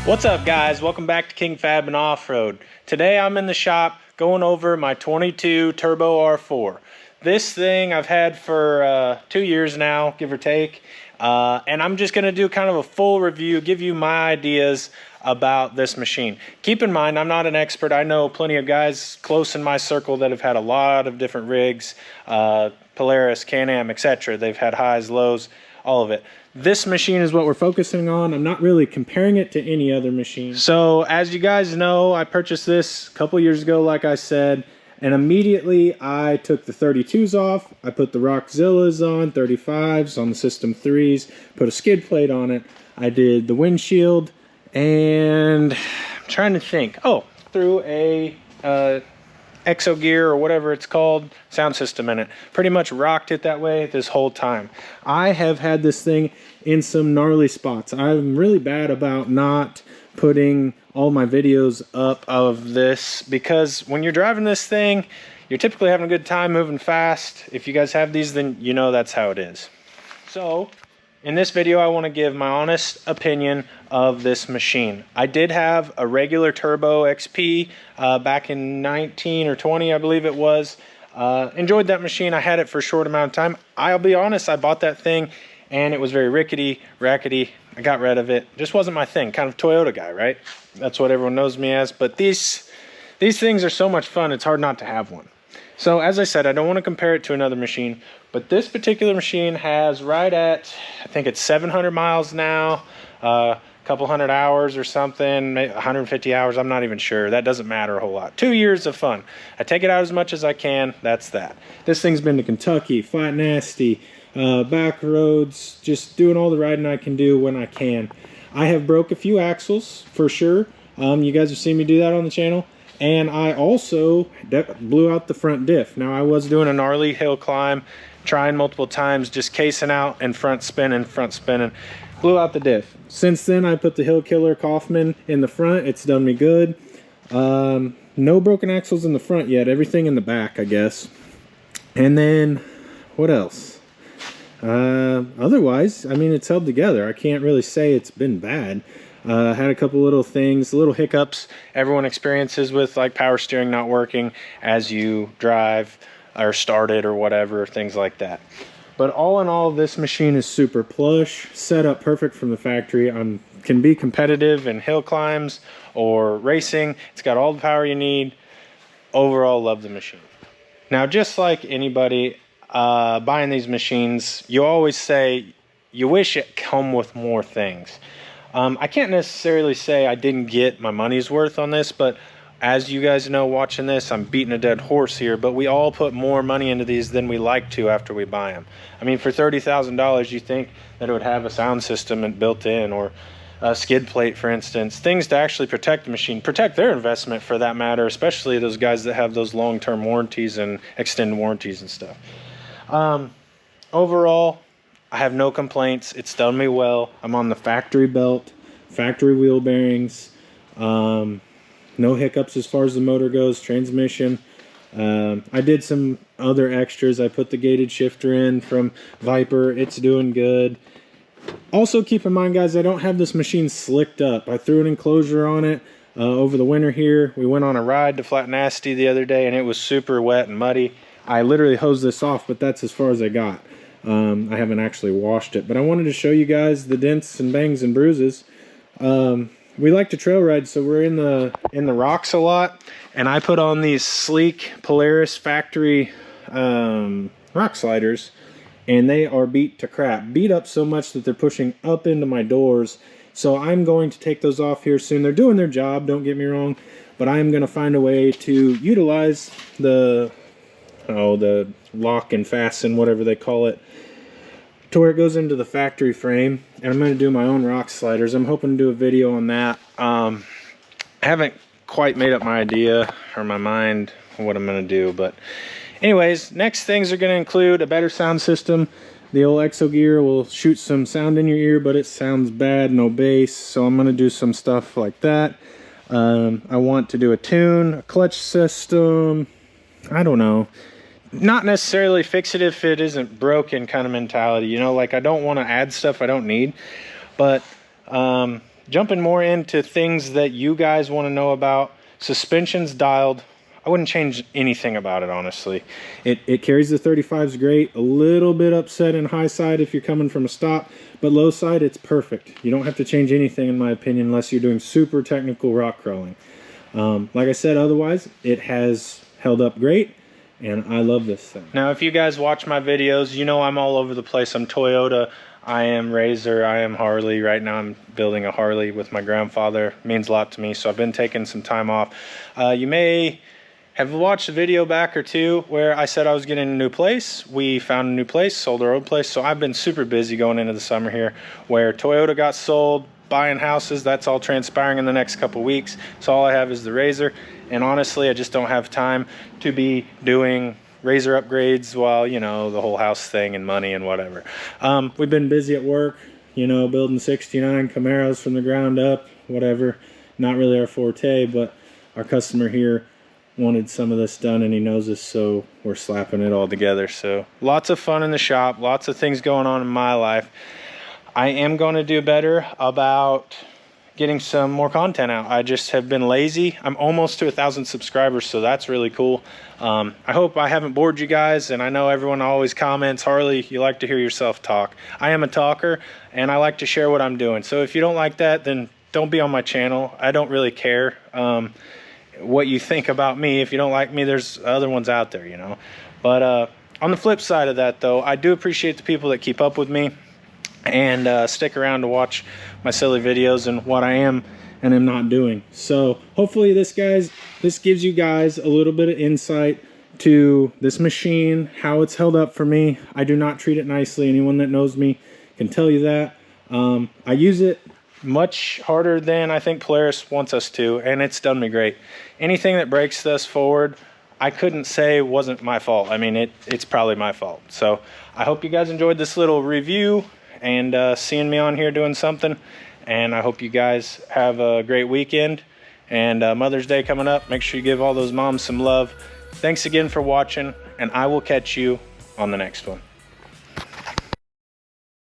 What's up, guys? Welcome back to King Fab and Off-Road. Today I'm in the shop going over my 22 Turbo R4. This thing I've had for 2 years now, give or take, and I'm just going to do kind of a full review, give you my ideas about this machine. Keep in mind, I'm not an expert. I know plenty of guys close in my circle that have had a lot of different rigs, Polaris, Can-Am, etc. They've had highs, lows, all of it. This machine is what we're focusing on. I'm not really comparing it to any other machine. So as you guys know, I purchased this a couple years ago, like I said, and immediately I took the 32s off. I put the Rockzillas on, 35s on the System 3s, put a skid plate on it. I did the windshield, and I'm trying to think. Oh, threw a exo gear or whatever it's called, sound system in it. Pretty much rocked it that way this whole time. I have had this thing in some gnarly spots. I'm really bad about not putting all my videos up of this because when you're driving this thing, you're typically having a good time, moving fast. If you guys have these, then you know that's how it is. So in this video, I want to give my honest opinion of this machine. I did have a regular Turbo XP back in 19 or 20, I believe it was. Enjoyed that machine. I had it for a short amount of time. I'll be honest, I bought that thing and it was very rickety, rackety. I got rid of it. Just wasn't my thing. Kind of Toyota guy, right? That's what everyone knows me as. But these things are so much fun, it's hard not to have one. So as I said, I don't want to compare it to another machine, but this particular machine has right at, I think it's 700 miles now, a couple hundred hours or something, maybe 150 hours, I'm not even sure. That doesn't matter a whole lot. 2 years of fun. I take it out as much as I can, that's that. This thing's been to Kentucky, Flat Nasty, back roads, just doing all the riding I can do when I can. I have broke a few axles, for sure. You guys have seen me do that on the channel. And I also blew out the front diff. Now I was doing a gnarly hill climb, trying multiple times, just casing out and front spinning, blew out the diff. Since then I put the Hill Killer Kaufman in the front. It's done me good. No broken axles in the front yet, everything in the back, I guess. And then what else? Otherwise, I mean, it's held together. I can't really say it's been bad. Had a couple little things, little hiccups everyone experiences with, like power steering not working as you drive or start it or whatever, things like that. But all in all, this machine is super plush, set up perfect from the factory. Can be competitive in hill climbs or racing. It's got all the power you need. Overall, love the machine. Now, just like anybody buying these machines, you always say you wish it come with more things. I can't necessarily say I didn't get my money's worth on this, but as you guys know watching this, I'm beating a dead horse here, but we all put more money into these than we like to after we buy them. I mean, for $30,000, you think that it would have a sound system built in, or a skid plate, for instance, things to actually protect the machine, protect their investment for that matter, especially those guys that have those long-term warranties and extended warranties and stuff. Overall, I have no complaints. It's done me well. I'm on the factory belt, factory wheel bearings, no hiccups as far as the motor goes, transmission. I did some other extras. I put the gated shifter in from Viper. It's doing good. Also keep in mind, guys, I don't have this machine slicked up. I threw an enclosure on it over the winter here. We went on a ride to Flat Nasty the other day and it was super wet and muddy. I literally hosed this off, but that's as far as I got. I haven't actually washed it, but I wanted to show you guys the dents and bangs and bruises. We like to trail ride, so we're in the rocks a lot, and I put on these sleek Polaris factory rock sliders, and they are beat to crap. Beat up so much that they're pushing up into my doors, so I'm going to take those off here soon. They're doing their job, don't get me wrong, but I am going to find a way to utilize the lock and fasten, whatever they call it, to where it goes into the factory frame. And I'm going to do my own rock sliders. I'm hoping to do a video on that. I haven't quite made up my idea or my mind on what I'm going to do, but anyways, next things are going to include a better sound system. The old exo gear will shoot some sound in your ear, but it sounds bad, no bass, so I'm going to do some stuff like that. I want to do a tune, a clutch system, I don't know, not necessarily fix it if it isn't broken kind of mentality, you know, like I don't want to add stuff I don't need, but Jumping more into things that you guys want to know about. Suspension's dialed. I wouldn't change anything about it, honestly. It carries the 35s great. A little bit upset in high side if you're coming from a stop, but low side, it's perfect. You don't have to change anything, in my opinion, unless you're doing super technical rock crawling. Like I said, otherwise, it has held up great, and I love this thing. Now, if you guys watch my videos, you know I'm all over the place. I'm Toyota, I am Razor, I am Harley. Right now I'm building a Harley with my grandfather. It means a lot to me, so I've been taking some time off. You may have watched a video back or two where I said I was getting a new place. We found a new place, sold our old place, so I've been super busy going into the summer here, where Toyota got sold, buying houses, that's all transpiring in the next couple weeks. So all I have is the Razor, and honestly I just don't have time to be doing Razor upgrades while, you know, the whole house thing and money and whatever. We've been busy at work, you know, building 69 Camaros from the ground up, whatever. Not really our forte, but our customer here wanted some of this done and he knows us, so we're slapping it all together. So lots of fun in the shop, lots of things going on in my life. I am going to do better about getting some more content out. I just have been lazy. I'm almost to 1,000 subscribers, so that's really cool. I hope I haven't bored you guys, and I know everyone always comments, Harley, you like to hear yourself talk. I am a talker, and I like to share what I'm doing. So if you don't like that, then don't be on my channel. I don't really care what you think about me. If you don't like me, there's other ones out there, you know. But on the flip side of that, though, I do appreciate the people that keep up with me and stick around to watch my silly videos and what I am and am not doing. So hopefully this gives you guys a little bit of insight to this machine, how it's held up for me. I do not treat it nicely. Anyone that knows me can tell you that. I use it much harder than I think Polaris wants us to, and it's done me great. Anything that breaks us forward, I couldn't say wasn't my fault. I mean, it's probably my fault. So I hope you guys enjoyed this little review and seeing me on here doing something, and I hope you guys have a great weekend. And Mother's Day coming up, make sure you give all those moms some love. Thanks again for watching, and I will catch you on the next one.